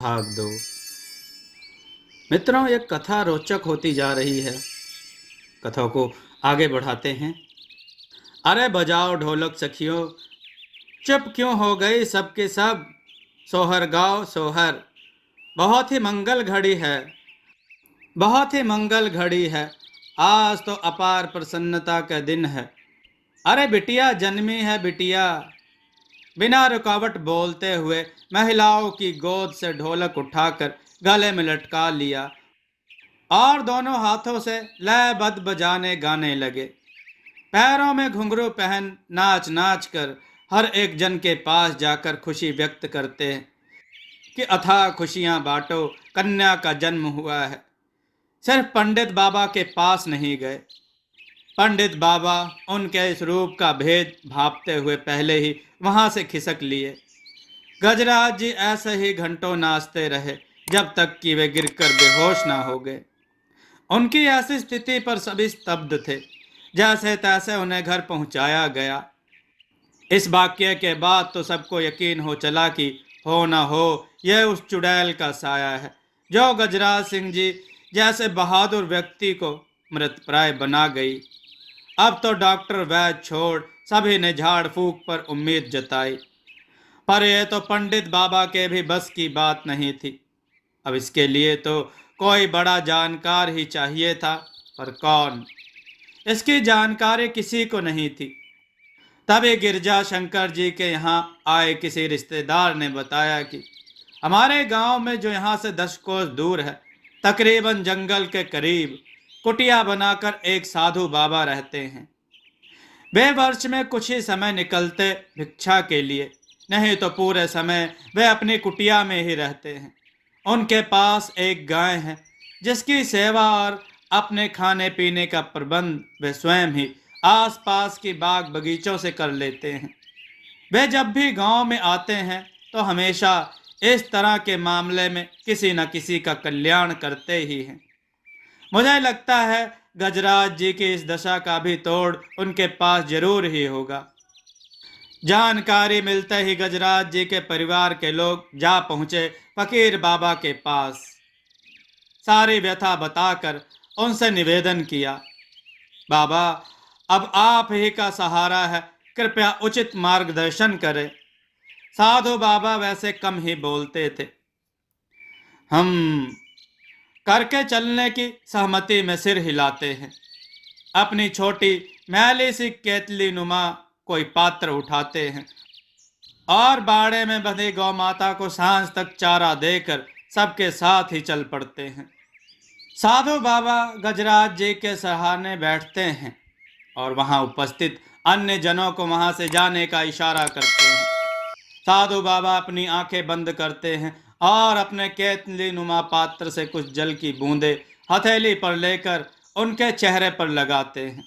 भाग दो। मित्रों, एक कथा रोचक होती जा रही है। कथा को आगे बढ़ाते हैं। अरे बजाओ ढोलक सखियों, चुप क्यों हो गई सबके सब। सोहर गाओ सोहर, बहुत ही मंगल घड़ी है, बहुत ही मंगल घड़ी है। आज तो अपार प्रसन्नता का दिन है। अरे बिटिया जन्मी है बिटिया। बिना रुकावट बोलते हुए महिलाओं की गोद से ढोलक उठाकर गले में लटका लिया और दोनों हाथों से लयबद्ध बजाने गाने लगे। पैरों में घुंघरू पहन नाच नाच कर हर एक जन के पास जाकर खुशी व्यक्त करते हैं कि अथाह खुशियां बांटो, कन्या का जन्म हुआ है। सिर्फ पंडित बाबा के पास नहीं गए। पंडित बाबा उनके इस रूप का भेद भांपते हुए पहले ही वहां से खिसक लिए। गजराज जी ऐसे ही घंटों नाचते रहे जब तक कि वे गिरकर बेहोश ना हो गए। उनकी ऐसी स्थिति पर सभी स्तब्ध थे। जैसे तैसे उन्हें घर पहुंचाया गया। इस वाक्य के बाद तो सबको यकीन हो चला कि हो न हो यह उस चुड़ैल का साया है जो गजराज सिंह जी जैसे बहादुर व्यक्ति को मृतप्राय बना गई। अब तो डॉक्टर वैद्य छोड़ सभी ने झाड़ फूक पर उम्मीद जताई, पर यह तो पंडित बाबा के भी बस की बात नहीं थी। अब इसके लिए तो कोई बड़ा जानकार ही चाहिए था, पर कौन? इसकी जानकारी किसी को नहीं थी। तभी गिरजा शंकर जी के यहाँ आए किसी रिश्तेदार ने बताया कि हमारे गांव में, जो यहाँ से 10 कोस दूर है, तकरीबन जंगल के करीब कुटिया बनाकर एक साधु बाबा रहते हैं। वे वर्ष में कुछ ही समय निकलते भिक्षा के लिए, नहीं तो पूरे समय वे अपनी कुटिया में ही रहते हैं। उनके पास एक गाय है जिसकी सेवा और अपने खाने पीने का प्रबंध वे स्वयं ही आसपास की बाग बगीचों से कर लेते हैं। वे जब भी गांव में आते हैं तो हमेशा इस तरह के मामले में किसी न किसी का कल्याण करते ही हैं। मुझे लगता है गजराज जी की इस दशा का भी तोड़ उनके पास जरूर ही होगा। जानकारी मिलते ही गजराज जी के परिवार के लोग जा पहुंचे फकीर बाबा के पास। सारी व्यथा बताकर उनसे निवेदन किया, बाबा अब आप ही का सहारा है, कृपया उचित मार्गदर्शन करें। साधु बाबा वैसे कम ही बोलते थे। हम करके चलने की सहमति में सिर हिलाते हैं। अपनी छोटी मैली सी केतली नुमा कोई पात्र उठाते हैं और बाड़े में बंधी गौ माता को सांझ तक चारा देकर सबके साथ ही चल पड़ते हैं। साधु बाबा गजराज जी के सराहने बैठते हैं और वहां उपस्थित अन्य जनों को वहां से जाने का इशारा करते हैं। साधु बाबा अपनी आंखें बंद करते हैं और अपने केतली नुमा पात्र से कुछ जल की बूंदें हथेली पर लेकर उनके चेहरे पर लगाते हैं।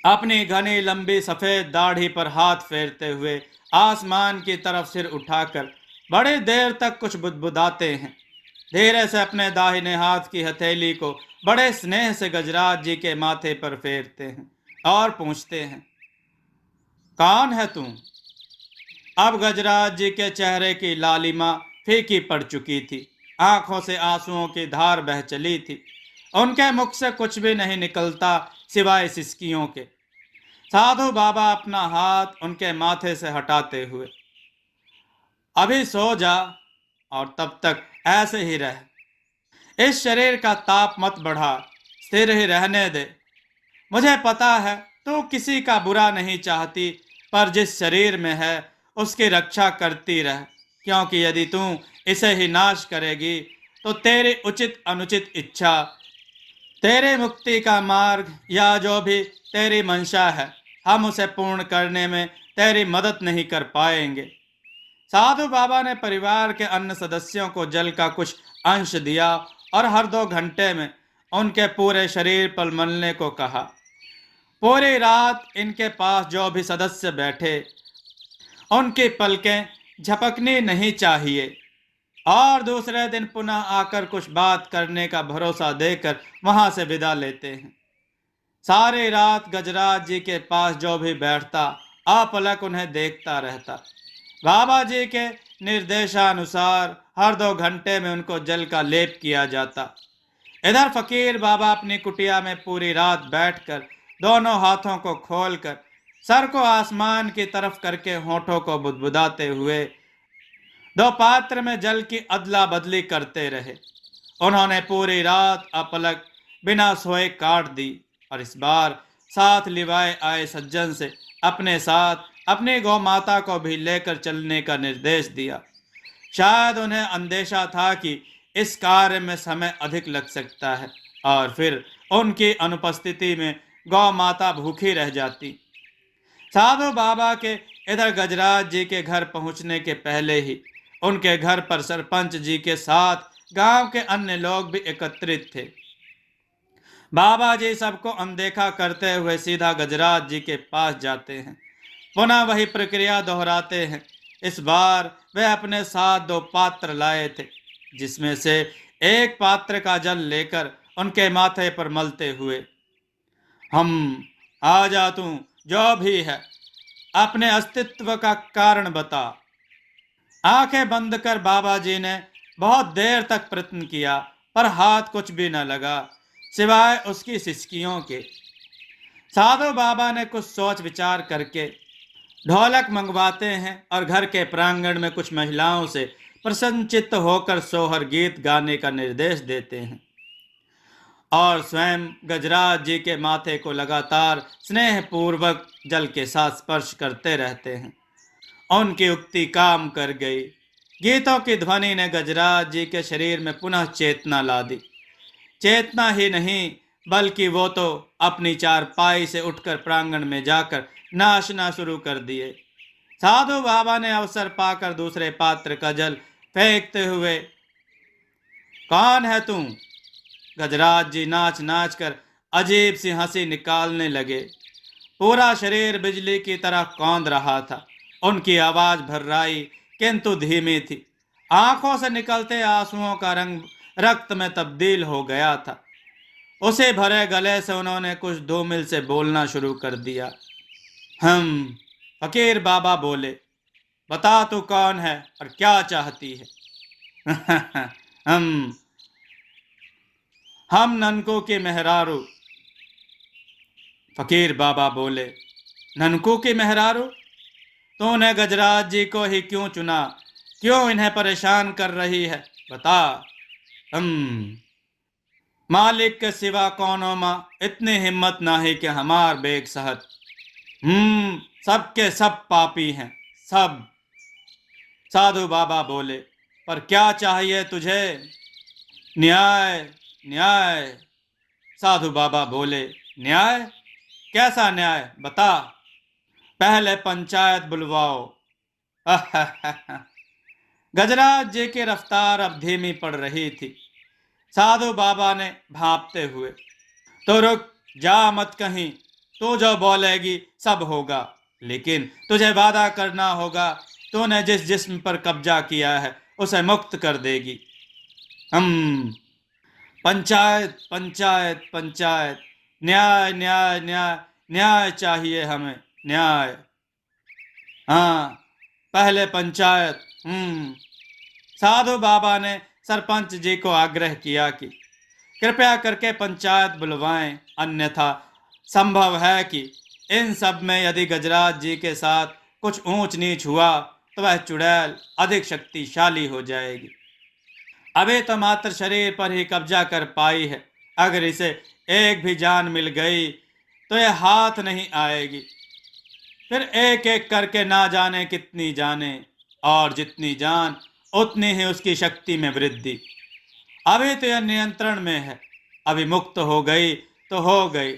अपनी घनी लंबी सफेद दाढ़ी पर हाथ फेरते हुए आसमान की तरफ सिर उठाकर बड़ी देर तक कुछ बुदबुदाते हैं। धीरे से अपने दाहिने हाथ की हथेली को बड़े स्नेह से गजराज जी के माथे पर फेरते हैं और पूछते हैं, कौन है तू? अब गजराज जी के चेहरे की लालिमा फीकी पड़ चुकी थी। आंखों से आंसुओं की धार बह चली थी। उनके मुख से कुछ भी नहीं निकलता सिवाय सिसकियों के। साधु बाबा अपना हाथ उनके माथे से हटाते हुए, अभी सो जा और तब तक ऐसे ही रह। इस शरीर का ताप मत बढ़ा, स्थिर ही रहने दे। मुझे पता है तू किसी का बुरा नहीं चाहती, पर जिस शरीर में है उसकी रक्षा करती रह, क्योंकि यदि तू इसे ही नाश करेगी तो तेरी उचित अनुचित इच्छा, तेरे मुक्ति का मार्ग या जो भी तेरी मंशा है, हम उसे पूर्ण करने में तेरी मदद नहीं कर पाएंगे। साधु बाबा ने परिवार के अन्य सदस्यों को जल का कुछ अंश दिया और हर 2 घंटे में उनके पूरे शरीर पर मलने को कहा। पूरी रात इनके पास जो भी सदस्य बैठे उनकी पलकें झपकनी नहीं चाहिए और दूसरे दिन पुनः आकर कुछ बात करने का भरोसा देकर वहां से विदा लेते हैं। सारी रात गजराज जी के पास जो भी बैठता अपलक उन्हें देखता रहता। बाबा जी के निर्देशानुसार हर 2 घंटे में उनको जल का लेप किया जाता। इधर फकीर बाबा अपनी कुटिया में पूरी रात बैठकर दोनों हाथों को खोलकर सर को आसमान की तरफ करके होठों को बुदबुदाते हुए 2 पात्र में जल की अदला बदली करते रहे। उन्होंने पूरी रात अपलक बिना सोए काट दी और इस बार साथ लिवाए आए सज्जन से अपने साथ अपनी गौ माता को भी लेकर चलने का निर्देश दिया। शायद उन्हें अंदेशा था कि इस कार्य में समय अधिक लग सकता है और फिर उनकी अनुपस्थिति में गौ माता भूखी रह जाती। साधु बाबा के इधर गजराज जी के घर पहुंचने के पहले ही उनके घर पर सरपंच जी के साथ गांव के अन्य लोग भी एकत्रित थे। बाबा जी सबको अनदेखा करते हुए सीधा गजराज जी के पास जाते हैं, पुनः वही प्रक्रिया दोहराते हैं। इस बार वे अपने साथ 2 पात्र लाए थे, जिसमें से एक पात्र का जल लेकर उनके माथे पर मलते हुए, हम आ जा, तू जो भी है अपने अस्तित्व का कारण बता। आंखें बंद कर बाबा जी ने बहुत देर तक प्रयत्न किया, पर हाथ कुछ भी न लगा सिवाय उसकी सिसकियों के। साधु बाबा ने कुछ सोच विचार करके ढोलक मंगवाते हैं और घर के प्रांगण में कुछ महिलाओं से प्रसन्नचित्त होकर सोहर गीत गाने का निर्देश देते हैं और स्वयं गजराज जी के माथे को लगातार स्नेह पूर्वक जल के साथ स्पर्श करते रहते हैं। उनकी उक्ति काम कर गई। गीतों की ध्वनि ने गजराज जी के शरीर में पुनः चेतना ला दी। चेतना ही नहीं, बल्कि वो तो अपनी चारपाई से उठकर प्रांगण में जाकर नाचना शुरू कर दिए। साधु बाबा ने अवसर पाकर दूसरे पात्र का जल फेंकते हुए, कौन है तू? गजराज जी नाच नाच कर अजीब सी हंसी निकालने लगे। पूरा शरीर बिजली की तरह कौंध रहा था। उनकी आवाज भर्राई किंतु धीमी थी। आंखों से निकलते आंसुओं का रंग रक्त में तब्दील हो गया था। उसे भरे गले से उन्होंने कुछ धूमिल से बोलना शुरू कर दिया। हम फकीर बाबा बोले, बता तू कौन है और क्या चाहती है? हम ननको के मेहरारू। फकीर बाबा बोले, ननको के मेहरारू? तूने गजराज जी को ही क्यों चुना? क्यों इन्हें परेशान कर रही है? बता। मालिक के सिवा कौनो माँ इतनी हिम्मत ना ही कि हमार बेग सहत। सबके सब पापी हैं, सब। साधु बाबा बोले, पर क्या चाहिए तुझे? न्याय, न्याय। साधु बाबा बोले, न्याय? कैसा न्याय? बता। पहले पंचायत बुलवाओ। गजराज जी की रफ्तार अब धीमी पड़ रही थी। साधु बाबा ने भांपते हुए, तो रुक जा, मत कहीं। तू जो बोलेगी सब होगा, लेकिन तुझे वादा करना होगा तूने जिस जिस्म पर कब्जा किया है उसे मुक्त कर देगी। पंचायत, पंचायत, पंचायत। न्याय, न्याय, न्याय, न्याय चाहिए हमें, न्याय। हाँ, पहले पंचायत। साधु बाबा ने सरपंच जी को आग्रह किया कि कृपया करके पंचायत बुलवाएं, अन्यथा संभव है कि इन सब में यदि गजराज जी के साथ कुछ ऊंच नीच हुआ तो वह चुड़ैल अधिक शक्तिशाली हो जाएगी। अभी तो मात्र शरीर पर ही कब्जा कर पाई है, अगर इसे एक भी जान मिल गई तो यह हाथ नहीं आएगी। फिर एक एक करके ना जाने कितनी जाने, और जितनी जान उतनी ही उसकी शक्ति में वृद्धि। अभी तो यह नियंत्रण में है, अभी मुक्त हो गई तो हो गई,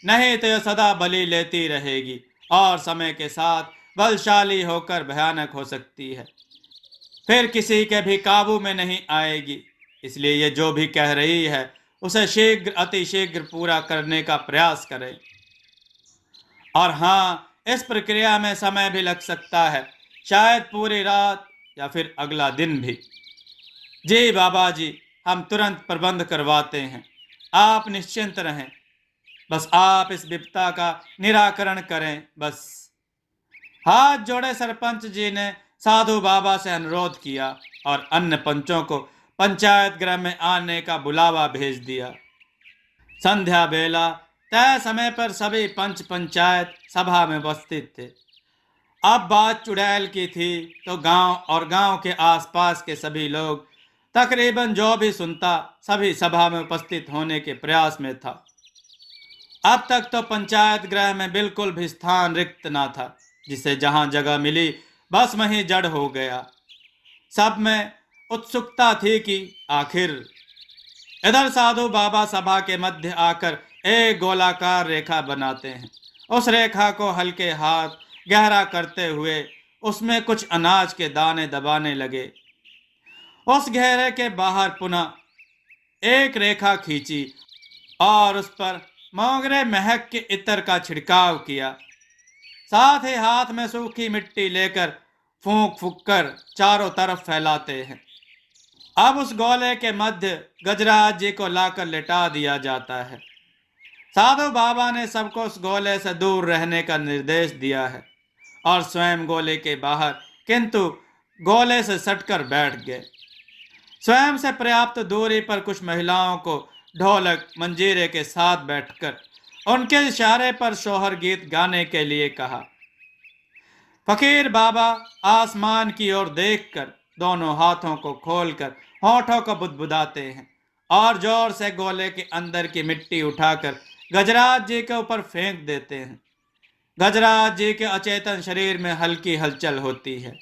नहीं तो यह सदा बलि लेती रहेगी और समय के साथ बलशाली होकर भयानक हो सकती है, फिर किसी के भी काबू में नहीं आएगी। इसलिए ये जो भी कह रही है उसे शीघ्र, अति शीघ्र पूरा करने का प्रयास करें। और हाँ, इस प्रक्रिया में समय भी लग सकता है, शायद पूरी रात या फिर अगला दिन भी। जी बाबा जी, हम तुरंत प्रबंध करवाते हैं, आप निश्चिंत रहें। बस आप इस विपदा का निराकरण करें, बस। हाथ जोड़े सरपंच जी ने साधु बाबा से अनुरोध किया और अन्य पंचों को पंचायत गृह में आने का बुलावा भेज दिया। संध्या बेला तय समय पर सभी पंच पंचायत सभा में उपस्थित थे। अब बात चुड़ैल की थी तो गांव और गांव के आसपास के सभी लोग, तकरीबन जो भी सुनता, सभी सभा में उपस्थित होने के प्रयास में था। अब तक तो पंचायत गृह में बिल्कुल भी स्थान रिक्त ना था। जिसे जहां जगह मिली बस वहीं जड़ हो गया। सब में उत्सुकता थी कि आखिर। इधर साधु बाबा सभा के मध्य आकर एक गोलाकार रेखा बनाते हैं। उस रेखा को हल्के हाथ गहरा करते हुए उसमें कुछ अनाज के दाने दबाने लगे। उस घेरे के बाहर पुनः एक रेखा खींची और उस पर मोगरे महक के इत्र का छिड़काव किया। साथ ही हाथ में सूखी मिट्टी लेकर फूंक फूंक कर चारों तरफ फैलाते हैं। अब उस गोले के मध्य गजराज जी को लाकर लेटा दिया जाता है। साधु बाबा ने सबको उस गोले से दूर रहने का निर्देश दिया है और स्वयं गोले के बाहर, किंतु गोले से सटकर बैठ गए। स्वयं से पर्याप्त दूरी पर कुछ महिलाओं को ढोलक मंजीरे के साथ बैठकर उनके इशारे पर शोहर गीत गाने के लिए कहा। फकीर बाबा आसमान की ओर देखकर दोनों हाथों को खोलकर होठों को बुदबुदाते हैं और जोर से गोले के अंदर की मिट्टी उठाकर गजराज जी के ऊपर फेंक देते हैं। गजराज जी के अचेतन शरीर में हल्की हलचल होती है।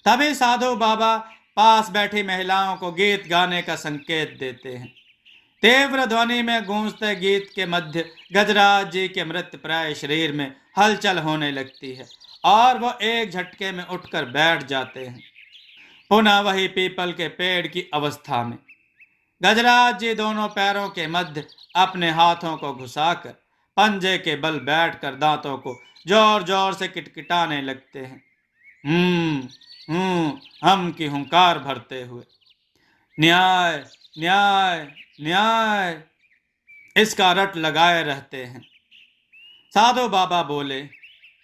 तभी साधु बाबा पास बैठी महिलाओं को गीत गाने का संकेत देते हैं। तीव्र ध्वनि में गूंजते गीत के मध्य गजराज जी के मृत प्राय शरीर में हलचल होने लगती है और वह एक झटके में उठकर बैठ जाते हैं, पुनः वही पीपल के पेड़ की अवस्था में। गजराज जी दोनों पैरों के मध्य अपने हाथों को घुसाकर पंजे के बल बैठकर दांतों को जोर जोर से किटकिटाने लगते हैं। हम की हुंकार भरते हुए, न्याय न्याय न्याय, इसका रट लगाए रहते हैं। साधु बाबा बोले,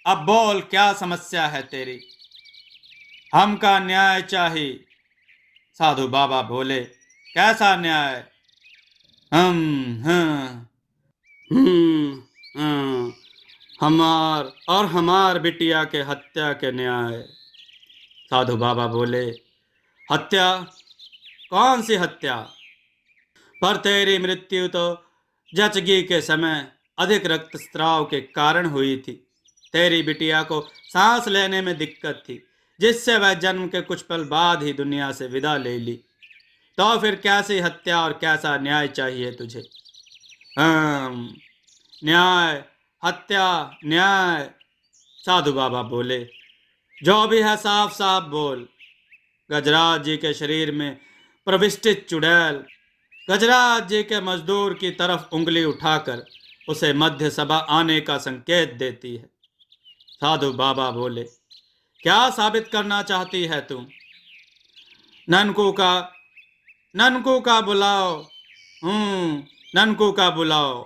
अब बोल, क्या समस्या है तेरी? हमका न्याय चाहिए। साधु बाबा बोले, कैसा न्याय? हम हाँ हाँ, हमार और हमार बिटिया के हत्या के न्याय। साधु बाबा बोले, हत्या? कौन सी हत्या? पर तेरी मृत्यु तो जचगी के समय अधिक रक्तस्राव के कारण हुई थी। तेरी बिटिया को सांस लेने में दिक्कत थी, जिससे वह जन्म के कुछ पल बाद ही दुनिया से विदा ले ली। तो फिर कैसी हत्या और कैसा न्याय चाहिए तुझे? न्याय, हत्या, न्याय। साधु बाबा बोले, जो भी है साफ साफ बोल। गजराज जी के शरीर में प्रविष्टित चुड़ैल गजराज जी के मजदूर की तरफ उंगली उठाकर उसे मध्य सभा आने का संकेत देती है। साधु बाबा बोले, क्या साबित करना चाहती है तुम? ननकू का बुलाओ। ननकू का बुलाओ।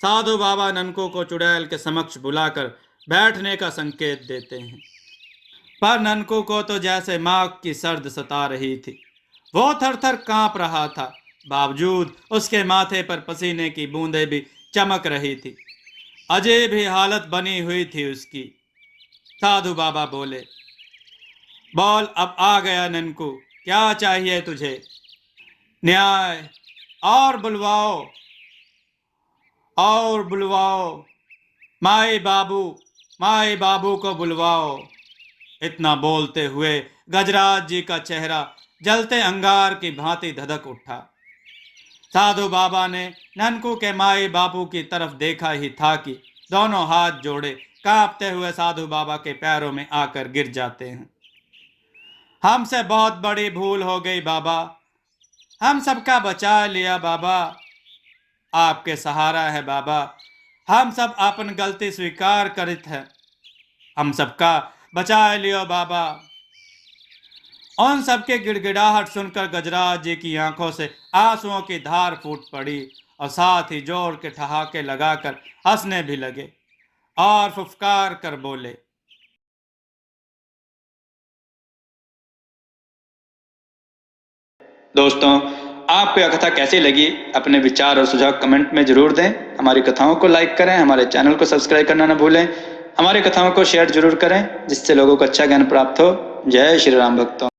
साधु बाबा ननकू को चुड़ैल के समक्ष बुलाकर बैठने का संकेत देते हैं। पर ननकू को तो जैसे माघ की सर्द सता रही थी। वो थर थर कांप रहा था, बावजूद उसके माथे पर पसीने की बूंदें भी चमक रही थी। अजय भी हालत बनी हुई थी उसकी। साधु बाबा बोले, बोल, अब आ गया ननकू, क्या चाहिए तुझे? न्याय, और बुलवाओ, और बुलवाओ। माई बाबू को बुलवाओ। इतना बोलते हुए गजराज जी का चेहरा जलते अंगार की भांति धधक उठा। साधु बाबा ने ननकू के माई बाबू की तरफ देखा ही था कि दोनों हाथ जोड़े कांपते हुए साधु बाबा के पैरों में आकर गिर जाते हैं। हमसे बहुत बड़ी भूल हो गई बाबा, हम सबका बचा लिया बाबा, आपके सहारा है बाबा, हम सब अपन गलती स्वीकार करित है, हम सबका बचा लियो बाबा। उन सबके गिड़गिड़ाहट सुनकर गजराज जी की आंखों से आंसुओं की धार फूट पड़ी और साथ ही जोर के ठहाके लगाकर हंसने भी लगे और फुफकार कर बोले, दोस्तों, आपको यह कथा कैसी लगी अपने विचार और सुझाव कमेंट में जरूर दें। हमारी कथाओं को लाइक करें, हमारे चैनल को सब्सक्राइब करना न भूलें। हमारी कथाओं को शेयर जरूर करें जिससे लोगों को अच्छा ज्ञान प्राप्त हो। जय श्री राम भक्तों।